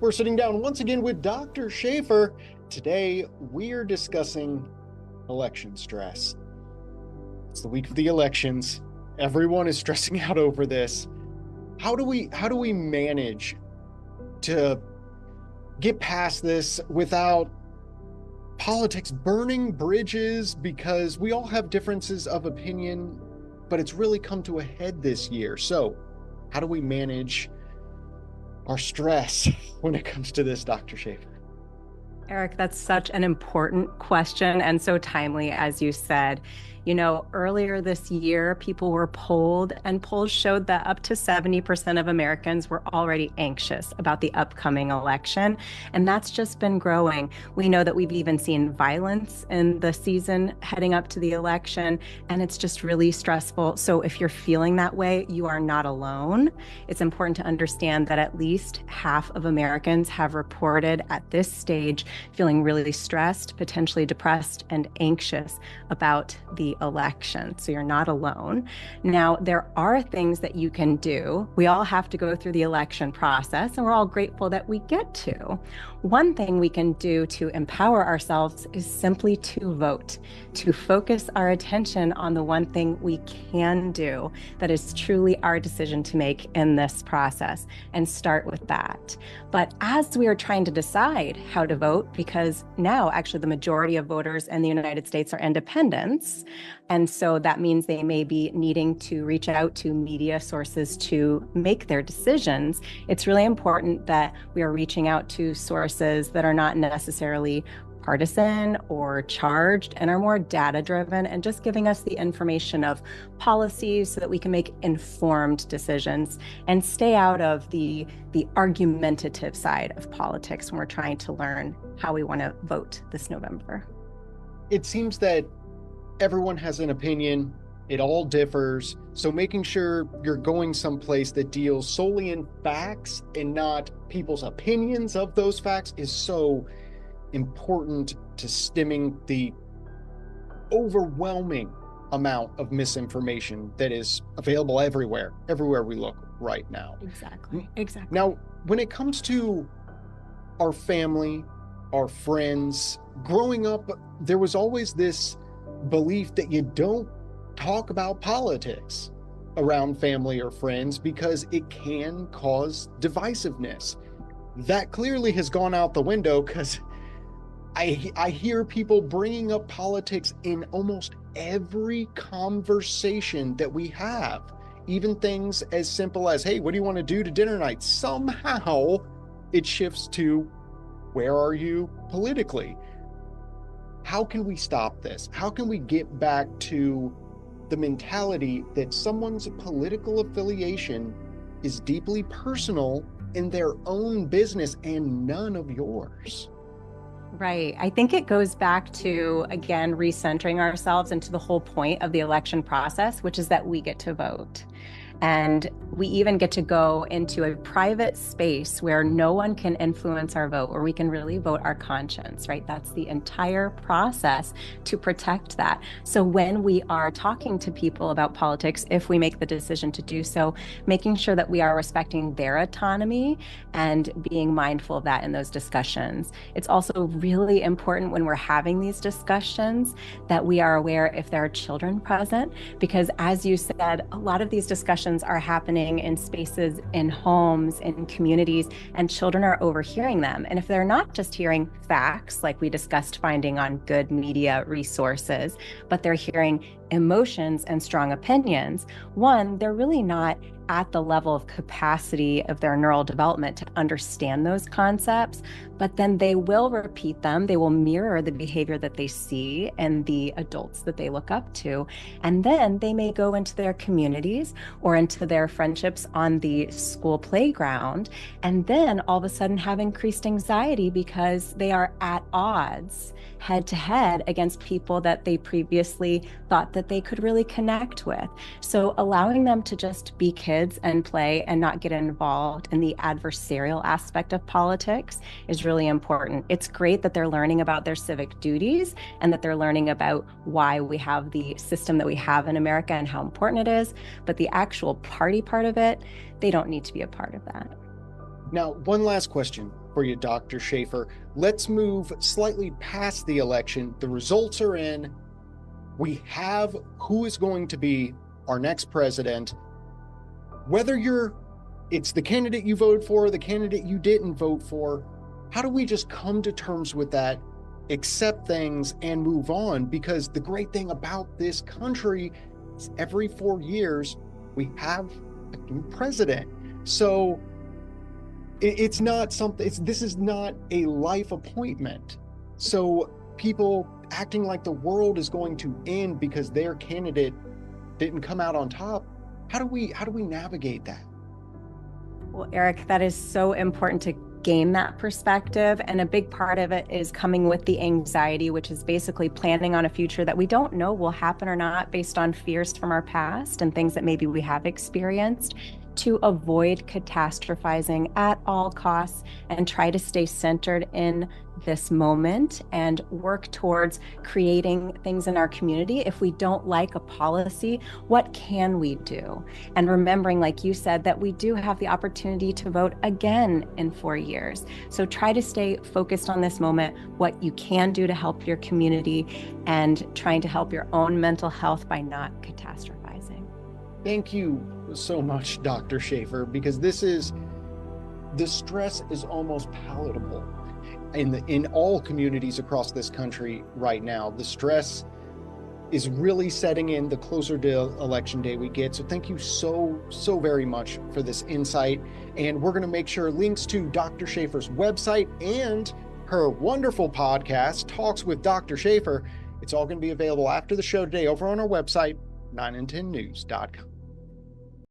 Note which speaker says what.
Speaker 1: We're sitting down once again with Dr. Shafer. Today, we're discussing election stress. It's the week of the elections. Everyone is stressing out over this. How do we manage to get past this without politics burning bridges? Because we all have differences of opinion, but it's really come to a head this year. So, how do we manage our stress when it comes to this, Dr. Shafer?
Speaker 2: Eric, that's such an important question and so timely, as you said. You know, earlier this year, people were polled, and polls showed that up to 70% of Americans were already anxious about the upcoming election. And that's just been growing. We know that we've even seen violence in the season heading up to the election, and it's just really stressful. So if you're feeling that way, you are not alone. It's important to understand that at least half of Americans have reported at this stage feeling really stressed, potentially depressed, and anxious about the election. So you're not alone. Now, there are things that you can do. We all have to go through the election process, and we're all grateful that we get to. One thing we can do to empower ourselves is simply to vote, to focus our attention on the one thing we can do that is truly our decision to make in this process, and start with that. But as we are trying to decide how to vote, because now actually the majority of voters in the United States are independents, and so that means they may be needing to reach out to media sources to make their decisions. It's really important that we are reaching out to sources that are not necessarily partisan or charged and are more data driven and just giving us the information of policies so that we can make informed decisions and stay out of the argumentative side of politics when we're trying to learn how we want to vote this November.
Speaker 1: It seems that everyone has an opinion. It all differs. So making sure you're going someplace that deals solely in facts and not people's opinions of those facts is so important to stemming the overwhelming amount of misinformation that is available everywhere we look right now.
Speaker 2: Exactly.
Speaker 1: Now, when it comes to our family, our friends, growing up, there was always this belief that you don't talk about politics around family or friends because it can cause divisiveness. That clearly has gone out the window because I hear people bringing up politics in almost every conversation that we have. Even things as simple as, hey, what do you want to do to dinner tonight? Somehow it shifts to, where are you politically? How can we stop this? How can we get back to the mentality that someone's political affiliation is deeply personal in their own business and none of yours?
Speaker 2: Right. I think it goes back to, again, recentering ourselves into the whole point of the election process, which is that we get to vote. And we even get to go into a private space where no one can influence our vote, where we can really vote our conscience, right? That's the entire process to protect that. So when we are talking to people about politics, if we make the decision to do so, making sure that we are respecting their autonomy and being mindful of that in those discussions. It's also really important when we're having these discussions that we are aware if there are children present, because as you said, a lot of these discussions are happening in spaces, in homes, in communities, and children are overhearing them. And if they're not just hearing facts, like we discussed finding on good media resources, but they're hearing emotions and strong opinions, one, they're really not at the level of capacity of their neural development to understand those concepts, but then they will repeat them. They will mirror the behavior that they see and the adults that they look up to. And then they may go into their communities or into their friendships on the school playground, and then all of a sudden have increased anxiety because they are at odds head to head against people that they previously thought that they could really connect with. So allowing them to just be kids and play and not get involved in the adversarial aspect of politics is really important. It's great that they're learning about their civic duties and that they're learning about why we have the system that we have in America and how important it is, but the actual party part of it, they don't need to be a part of that.
Speaker 1: Now, one last question. for you, Dr. Shafer. Let's move slightly past the election. The results are in. We have who is going to be our next president. Whether it's the candidate you voted for, the candidate you didn't vote for, how do we just come to terms with that, accept things, and move on? Because the great thing about this country is every 4 years, we have a new president. So it's not something, this is not a life appointment. So people acting like the world is going to end because their candidate didn't come out on top, how do we navigate that?
Speaker 2: Well, Eric, that is so important to gain that perspective. And a big part of it is coming with the anxiety, which is basically planning on a future that we don't know will happen or not based on fears from our past and things that maybe we have experienced, to avoid catastrophizing at all costs and try to stay centered in this moment and work towards creating things in our community. If we don't like a policy, what can we do? And remembering, like you said, that we do have the opportunity to vote again in 4 years. So try to stay focused on this moment, what you can do to help your community, and trying to help your own mental health by not catastrophizing.
Speaker 1: Thank you so much, Dr. Shafer, because the stress is almost palatable in all communities across this country right now. The stress is really setting in the closer to election day we get. So thank you so very much for this insight. And we're going to make sure links to Dr. Shafer's website and her wonderful podcast, Talks with Dr. Shafer, it's all going to be available after the show today over on our website, 9and10news.com.